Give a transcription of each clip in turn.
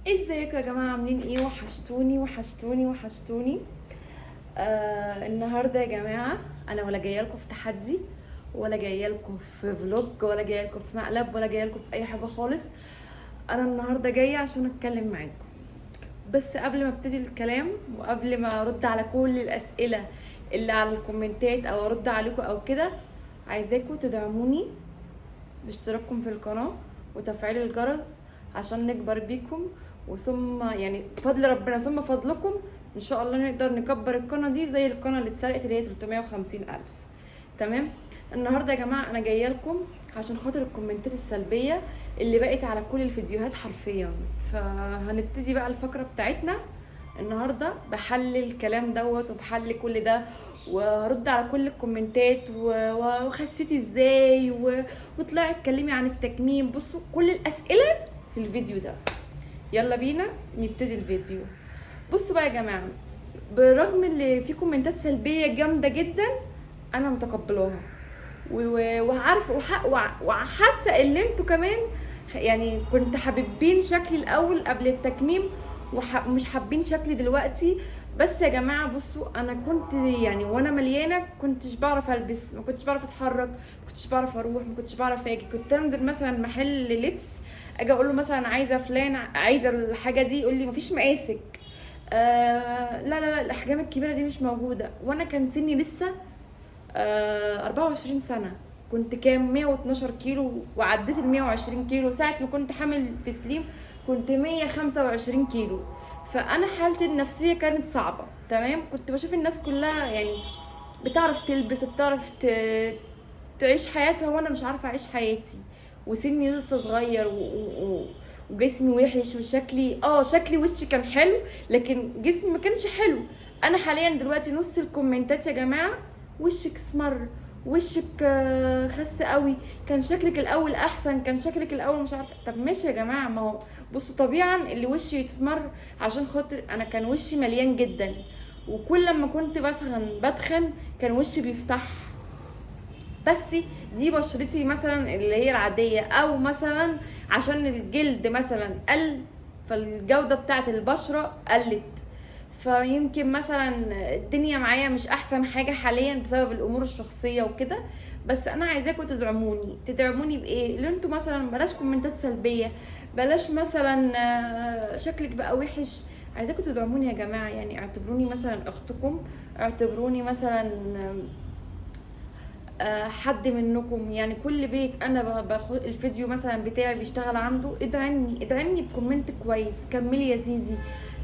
ازيكم يا جماعه؟ عاملين ايه؟ وحشتوني وحشتوني وحشتوني. النهارده يا جماعه انا ولا جايه لكم في تحدي، ولا جايه لكم في فلوج، ولا جايه لكم في مقلب، ولا جايه لكم في اي حاجه خالص. انا النهارده جايه عشان اتكلم معاكم. بس قبل ما ابتدي الكلام وقبل ما ارد على كل الاسئله اللي على الكومنتات او ارد عليكم او كده، عايزاكم تدعموني باشتراككم في القناة وتفعيل الجرس عشان نكبر بيكم، وثم يعني بفضل ربنا ثم فضلكم ان شاء الله نقدر نكبر القناة دي زي القناة اللي اتسرقت اللي هي 350 ألف. تمام. النهاردة يا جماعة انا جاية لكم عشان خاطر الكومنتات السلبية اللي بقت على كل الفيديوهات حرفيا. فهنبتدي بقى الفقرة بتاعتنا النهارده بحلل الكلام دوت وبحلل كل ده، وهرد على كل الكومنتات وخسيتي ازاي وطلعي اتكلمي عن التكميم. بصوا كل الاسئله في الفيديو ده. يلا بينا نبتدي الفيديو. بصوا بقى يا جماعه، بالرغم ان في كومنتات سلبيه جامده جدا انا متقبلاها وعارفه وحاسه ان انتوا كمان يعني كنت حابين شكلي الاول قبل التكميم ومش حابين شكلي دلوقتي. بس يا جماعه بصوا، انا كنت يعني وانا مليانه كنتش بعرف البس، ما كنتش بعرف اتحرك، ما كنتش بعرف اروح، ما كنتش بعرف اجي. كنت انزل مثلا محل لبس، اجي اقول له مثلا عايزه فلان، عايزه الحاجه دي، يقول لي مفيش مقاسك. لا لا لا، الاحجام الكبيره دي مش موجوده. وانا كان سني لسه 24 سنة. كنت كام؟ 112 كيلو، وعديت ال 120 كيلو. ساعة ما كنت حامل في سليم كنت 125 كيلو. فأنا حالتي النفسية كانت صعبة. تمام. كنت بشوف الناس كلها يعني بتعرف تلبس، بتعرف تعيش حياتها، وأنا مش عارفة أعيش حياتي، وسني لسه صغير وجسمي وحش، وشكلي شكلي وشي كان حلو لكن جسمي ما كانش حلو. انا حاليا دلوقتي نص الكومنتات يا جماعه وشك اسمر، وشك خس قوي، كان شكلك الاول احسن، كان شكلك الاول مش عارفه. طب ماشي يا جماعه، ما هو بصوا طبيعا اللي وشي يسمر عشان خاطر انا كان وشي مليان جدا، وكل لما كنت بتخن كان وشي بيفتح. بس دي بشرتي مثلا اللي هي العاديه، او مثلا عشان الجلد مثلا قل فالجوده بتاعه البشره قلت. فيمكن مثلا الدنيا معايا مش احسن حاجه حاليا بسبب الامور الشخصيه وكده. بس انا عايزاكم تدعموني بايه؟ اللي انتوا مثلا بلاش كومنتات سلبيه، بلاش مثلا شكلك بقى وحش. عايزاكم تدعموني يا جماعه، يعني اعتبروني مثلا اختكم، اعتبروني مثلا حد منكم. يعني كل بيت انا باخد الفيديو مثلا بتاعي بيشتغل عنده، ادعمني بكومنت كويس. كملي يا زيزي،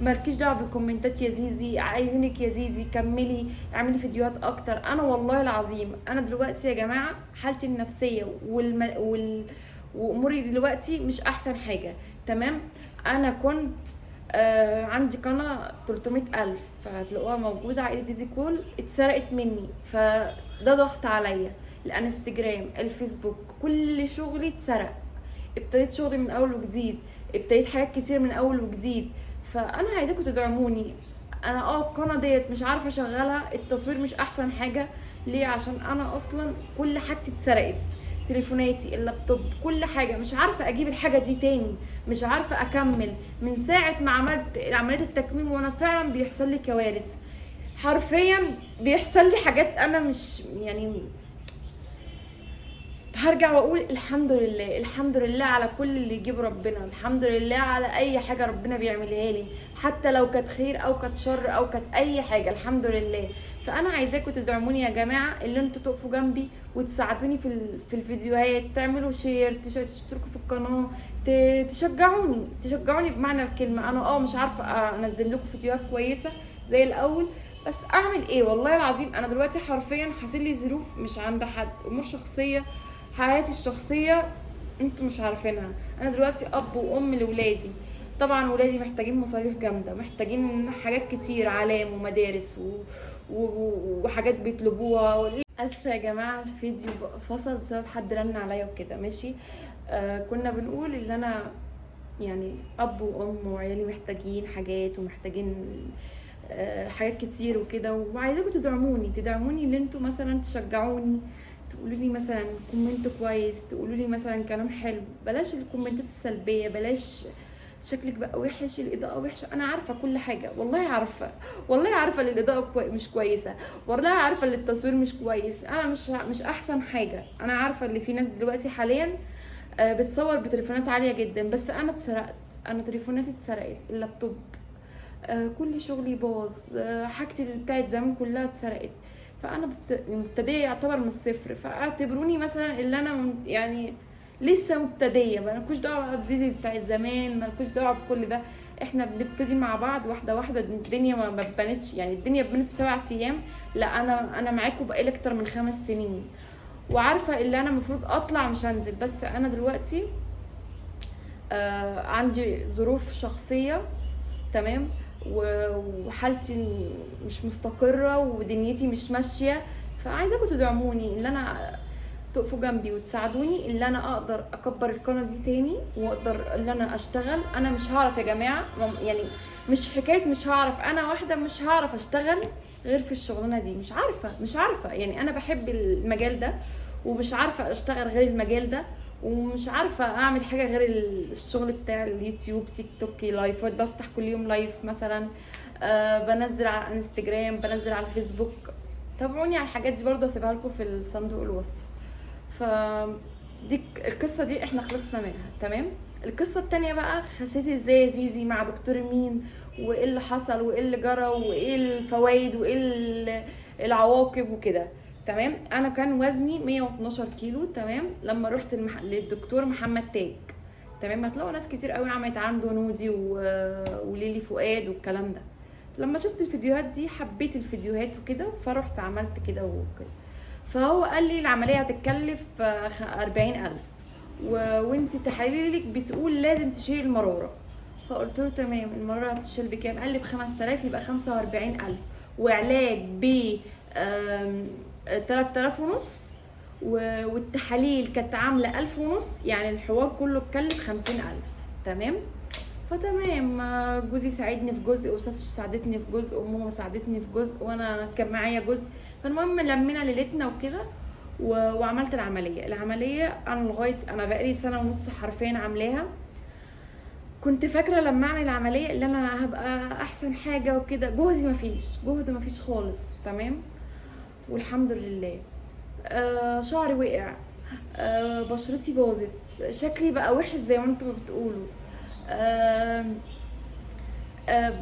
مالكيش دعوه بالكومنتات يا زيزي، عايزينك يا زيزي كملي، اعملي فيديوهات اكتر. انا والله العظيم انا دلوقتي يا جماعه حالتي النفسيه واموري دلوقتي مش احسن حاجه. تمام. انا كنت عندي قناه 300 الف، فهتلاقوها موجوده عائله زيزي كول، اتسرقت مني. فده ضغط عليا. الانستجرام، الفيسبوك، كل شغلي اتسرق. ابتديت شغلي من اول وجديد، ابتديت حاجات كتير من اول وجديد. فانا عايزاكم تدعموني. انا القناه ديت مش عارفه اشغلها، التصوير مش احسن حاجه. ليه؟ عشان انا اصلا كل حاجتي اتسرقت، تليفوناتي، اللابتوب، كل حاجه. مش عارفه اجيب الحاجه دي تاني، مش عارفه اكمل. من ساعه ما عملت عمليه التكميم وانا فعلا بيحصل لي كوارث، حرفيا بيحصل لي حاجات انا مش يعني. هرجع واقول الحمد لله، الحمد لله على كل اللي يجيب ربنا، الحمد لله على اي حاجه ربنا بيعملها لي، حتى لو كانت خير او كانت شر او كانت اي حاجه، الحمد لله. فانا عايزاكم تدعموني يا جماعه، اللي انتوا تقفوا جنبي وتساعدوني في الفيديوهات، تعملوا شير، تشتركوا في القناه، تشجعوني بمعنى الكلمه. انا مش عارفه انزل لكم فيديوهات كويسه زي الاول، بس اعمل ايه؟ والله العظيم انا دلوقتي حرفيا حاصل لي ظروف مش عند حد، امور شخصيه، حياتي الشخصيه انتوا مش عارفينها. انا دلوقتي اب وام لولادي. طبعا ولادي محتاجين مصاريف جامده، محتاجين حاجات كتير، علام ومدارس وحاجات بيطلبوها. اسفه يا جماعه الفيديو فصل بسبب حد رن عليا وكده. ماشي. كنا بنقول ان انا يعني اب وام وعيالي محتاجين حاجات، ومحتاجين حاجات كتير وكده. وعايزاكم تدعموني اللي انتوا مثلا تشجعوني، تقولوا لي مثلا كومنت كويس، تقولوا لي مثلا كلام حلو. بلاش الكومنتات السلبيه، بلاش شكلك بقى وحش، الاضاءه وحشه، انا عارفه كل حاجه، والله عارفه، والله عارفه ان الاضاءه مش كويسه، والله عارفه ان التصوير مش كويس، انا مش احسن حاجه، انا عارفه ان في ناس دلوقتي حاليا بتصور بتليفونات عاليه جدا، بس انا اتسرقت، انا تليفوناتي اتسرقت، اللابتوب كل شغلي باظ، حاجتي اللي بتاعت زمان كلها اتسرقت، فانا مبتدئه يعتبر من الصفر، فاعتبروني مثلا اللي انا يعني لسه مبتدئه، مالكوش دعوه بزيزي بتاعت زمان، مالكوش دعوه بكل ده، احنا بنبتدي مع بعض واحده واحده، الدنيا ما اتبنتش، يعني الدنيا اتبنت في 7 ايام، لا انا معاكم بقالي اكتر من 5 سنين، وعارفه اللي انا المفروض اطلع مش هنزل، بس انا دلوقتي عندي ظروف شخصيه، تمام، وحالتي مش مستقرة ودنيتي مش ماشية، فعايزاكم تدعموني، اللي انا تقفوا جنبي وتساعدوني، اللي انا اقدر اكبر القناة دي تاني، واقدر اللي انا اشتغل. انا مش هعرف يا جماعة، يعني مش حكاية مش هعرف، انا واحدة مش هعرف اشتغل غير في الشغلانة دي، مش عارفة يعني، انا بحب المجال ده ومش عارفة اشتغل غير المجال ده، ومش عارفه اعمل حاجه غير الشغل بتاع اليوتيوب، تيك توك، لايفات، بفتح كل يوم لايف مثلا، بنزل على انستجرام، بنزل على الفيسبوك، تابعوني على الحاجات دي برضو، هسيبها لكم في الصندوق الوصف. ف دي القصه دي احنا خلصنا منها، تمام. القصه التانية بقى، خسيت ازاي يا زيزي مع دكتور مين، وايه اللي حصل، وايه اللي جرى، وايه الفوائد، وايه العواقب وكده، تمام. انا كان وزني 112 كيلو، تمام، لما رحت للدكتور محمد تاج، تمام. هتلاقوا ناس كتير قوي عملت عنده نودي وليلي فؤاد والكلام ده، لما شفت الفيديوهات دي حبيت الفيديوهات وكده، فرحت عملت كده وكده، فهو قال لي العمليه هتتكلف 40,000 وانتي تحاليلك بتقول لازم تشيلي المراره، فقلت له تمام، المراره هتشيل بكام؟ قال لي ب5000، يبقى 45,000، وعلاج ب 3000 ونص، والتحاليل كانت عامله 1000 ونص، يعني الحوار كله اتكلف 50,000، تمام. فتمام، جوزي ساعدني في جزء، وساسو ساعدتني في جزء، وماما ساعدتني في جزء، وانا كان معايا جزء، فالمهم لمينا ليلتنا وكده، وعملت العمليه انا لغايه، انا بقالي سنه ونص حرفيا عاملاها، كنت فاكره لما اعمل العمليه اللي انا هبقى احسن حاجه وكده، جهد مفيش خالص، تمام، والحمد لله. شعري وقع، بشرتي باظت، شكلي بقى وحش زي ما انتوا بتقولوا،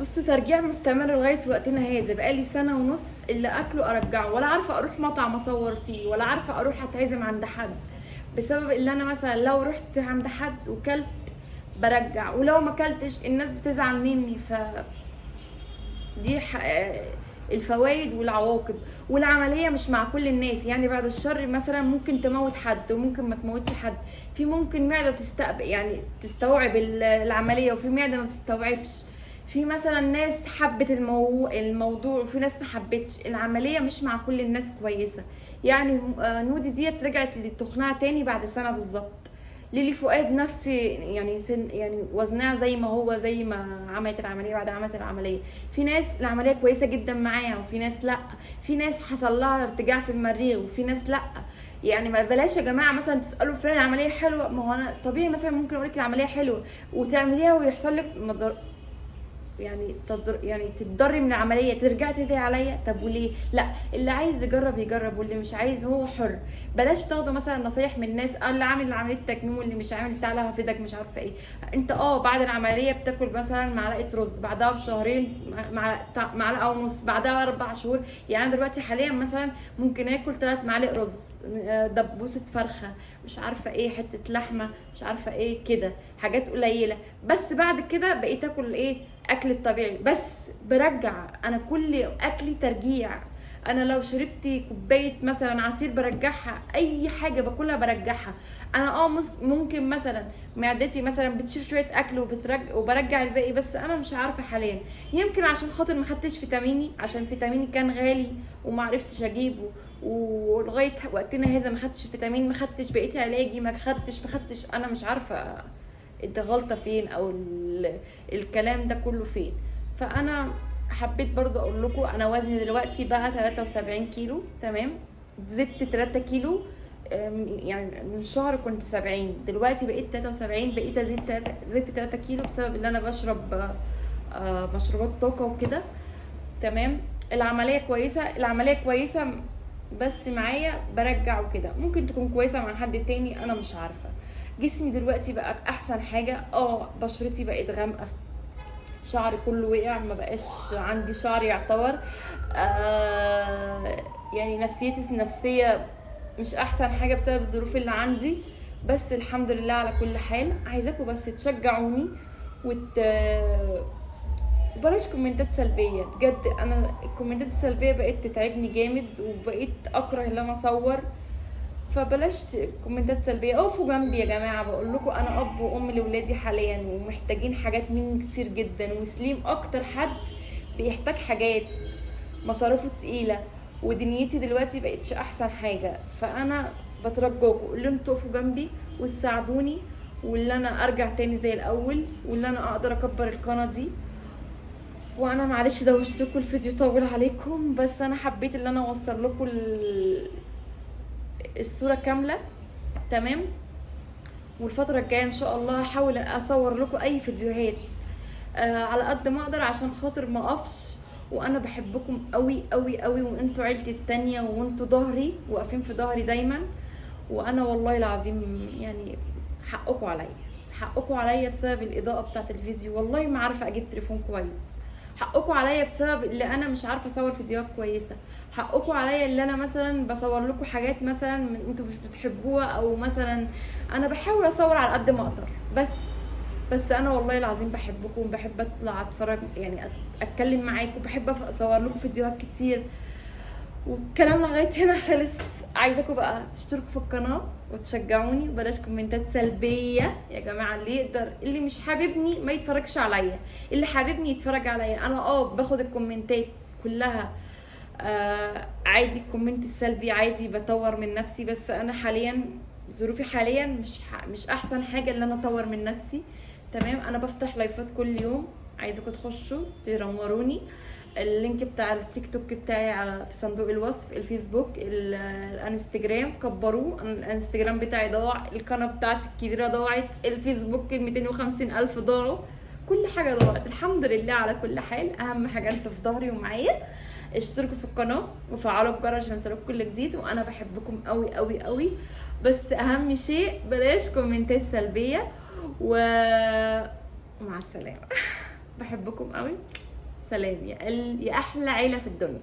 بصوا ترجيع مستمر لغايه وقتنا هذا، بقالي سنه ونص اللي اكله ارجعه، ولا عارفه اروح مطعم اصور فيه، ولا عارفه اروح اتعزم عند حد، بسبب اللي انا مثلا لو رحت عند حد وكلت برجع، ولو ما كلتش الناس بتزعل مني، دي الفوائد والعواقب. والعمليه مش مع كل الناس، يعني بعد الشر مثلا ممكن تموت حد وممكن ما تموتش حد، في ممكن معده يعني تستوعب العمليه، وفي معده ما تستوعبش، في مثلا ناس حبت الموضوع، وفي ناس ما حبتش، العمليه مش مع كل الناس كويسه، يعني نودي ديت رجعت لتخنها تاني بعد سنه بالظبط، ليلي فؤاد نفس يعني يعني وزنها زي ما هو، زي ما عملت العمليه، بعد عملت العمليه، في ناس العمليه كويسه جدا معاها، وفي ناس لا، في ناس حصل لها ارتجاع في المريء، وفي ناس لا، يعني ما بلاش يا جماعه مثلا تسالوا فلان العمليه حلوه، ما هو انا طبيعي مثلا ممكن اقول لك العمليه حلوه وتعمليها ويحصل لك يعني يعني تتضري من العمليه، ترجعي تدعي عليا، طب وليه؟ لا، اللي عايز يجرب، واللي مش عايز هو حر، بلاش تاخدوا مثلا نصايح من الناس، اللي عامل عمليه تكميم واللي مش عامل تعالى هفيدك مش عارفه ايه، انت بعد العمليه بتاكل مثلا معلقه رز، بعدها بشهرين معلقه ونص، بعدها 4 شهور، يعني انا دلوقتي حاليا مثلا ممكن اكل 3 معالق رز، دبوسه فرخه، مش عارفه ايه، حته لحمه، مش عارفه ايه كده، حاجات قليله، بس بعد كده بقيت اكل ايه، اكل الطبيعي، بس برجع، انا كل اكلي ترجيع، انا لو شربت كوبايه مثلا عصير برجعها، اي حاجه باكلها برجعها، انا ممكن مثلا معدتي مثلا بتشيل شويه اكل وبرجع الباقي، بس انا مش عارفه حاليا، يمكن عشان خاطر ما خدتش فيتاميني، عشان فيتاميني كان غالي وما عرفتش اجيبه، ولغايه وقتنا هذا ما خدتش فيتامين، ما خدتش بقيت علاجي، ما خدتش، انا مش عارفه انت غلطه فين، او الكلام ده كله فين. فانا حبيت برضو اقول لكم، انا وزني دلوقتي بقى 73 كيلو، تمام، زدت 3 كيلو يعني من شهر كنت 70، دلوقتي بقيت 73. بقيت زدت 3 كيلو بسبب ان انا بشرب مشروبات طاقه وكده. تمام. العمليه كويسه، بس معايا برجع وكده. ممكن تكون كويسه مع حد تاني، انا مش عارفه. جسمي دلوقتي بقى احسن حاجه. بشرتي بقت غامقه، شعري كله وقع، ما بقاش عندي شعر يعتبر. يعني نفسيتي النفسيه مش احسن حاجه بسبب الظروف اللي عندي، بس الحمد لله على كل حال. عايزاكم بس تشجعوني وبلاش كومنتات سلبيه. بجد انا الكومنتات السلبيه بقت تتعبني جامد، وبقيت اكره ان انا اصور. فبلاش كومنتات سلبيه. اقفوا جنبي يا جماعه، بقول لكم انا اب وام لاولادي حاليا، ومحتاجين حاجات مني كتير جدا. وسليم اكتر حد بيحتاج حاجات، مصاريفه تقيله، ودنيتي دلوقتي بقتش احسن حاجه. فانا بترجاكم اللي انتوا تقفوا جنبي وتساعدوني، واللي انا ارجع تاني زي الاول، واللي انا اقدر اكبر القناه دي. وانا معلش دوشتكم، الفيديو طول عليكم، بس انا حبيت ان انا اوصل لكم الصوره كامله. تمام. والفتره الجايه ان شاء الله هحاول اصور لكم اي فيديوهات على قد ما اقدر، عشان خاطر ما اقفش. وانا بحبكم قوي قوي قوي، وانتوا عيلتي التانية، وانتوا ظهري، واقفين في ظهري دايما. وانا والله العظيم يعني حقكم عليا بسبب الاضاءه بتاعت الفيديو. والله ما عارفه اجيب تليفون كويس. حقكم عليا بسبب اللي انا مش عارفه اصور فيديوهات كويسه. حقكم عليا اللي انا مثلا بصور لكم حاجات مثلا انتوا مش بتحبوها، او مثلا انا بحاول اصور على قد ما اقدر. بس انا والله العظيم بحبكم، وبحب اطلع اتفرج، يعني اتكلم معاكم، بحب اصور لكم فيديوهات كتير. والكلام لغايه هنا خلص. عايزاكم بقى تشتركوا في القناه وتشجعوني، وبلاش كومنتات سلبيه يا جماعه. اللي مش حاببني ما يتفرجش عليا، اللي حاببني يتفرج عليا. انا باخد الكومنتات كلها عادي. الكومنت السلبي عادي، بطور من نفسي. بس انا حاليا ظروفي حاليا مش احسن حاجه ان انا اطور من نفسي. تمام. انا بفتح لايفات كل يوم، عايزاكم تخشوا تنوروني. اللينك بتاع التيك توك بتاعي في صندوق الوصف، الفيسبوك، الانستجرام كبروه. الانستجرام بتاعي ضاع، القناه بتاعتي الكبيره ضاعت، الفيسبوك 250,000 ضاعوا، كل حاجه ضاعت. الحمد لله على كل حال. اهم حاجه انتوا في ظهري ومعايا. اشتركوا في القناه وفعلوا الجرس عشان يوصلكوا كل جديد. وانا بحبكم قوي قوي قوي. بس اهم شيء بلاش كومنتات سلبيه. ومع السلامه. بحبكم قوي. سلام يا احلى عيله في الدنيا.